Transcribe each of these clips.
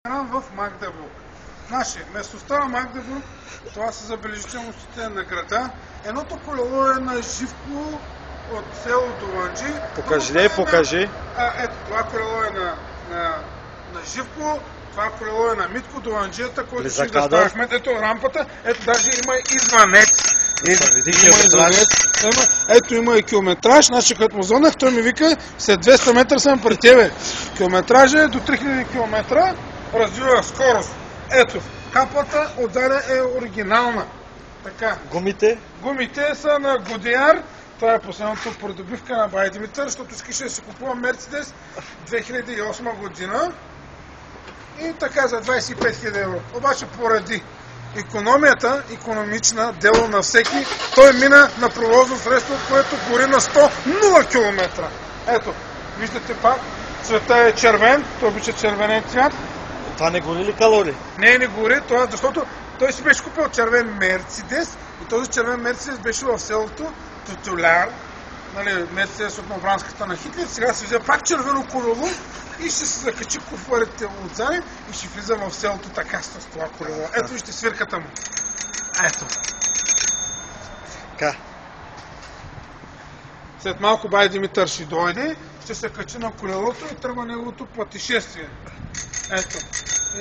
в Магдебург. Значи, местността на Магдебург, това са забележителностите на града. Едното колело е на Живко от село Доланджи. Покажи. Ето, това колело е на Живко, това колело е на Митко Доланджията, който ще да става Ахмед. Ето рампата, ето даже има извънец. Ето има и километраж, значи като му звъннах, той ми вика, след 200 метра съм при тебе. Километража е до 3000 км, развива скорост. Ето, капата отзаде е оригинална. Така. Гумите? Гумите са на Годияр. Това е последното придобивка на бай Димитър, защото искаше да си купува Мерцедес 2008 година. И така за 25 000 евро. Обаче поради икономията, икономична, дело на всеки, той мина на превозно средство, което гори на 0 км. Ето, виждате пак, цвета е червен, той обича червенен цвят. Това не гори ли калории? Не гори, това, защото той си беше купил червен Мерцедес и този червен Мерцедес беше в селото Тутюляр, нали, Мерцедес от Новранската на Хитлер. Сега се взе пак червено колело и ще се закачи куфарите отзади и ще влиза в селото така с това колело. Ето вижте свирката му. Ето. Така. След малко бай Димитър ще дойде, ще се качи на колелото и тръгва неговото пътешествие. Ето.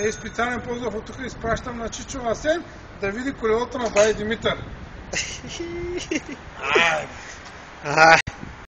И специален поздрав от тук изпращам на Чичо Асен да види колелото на бай Димитър.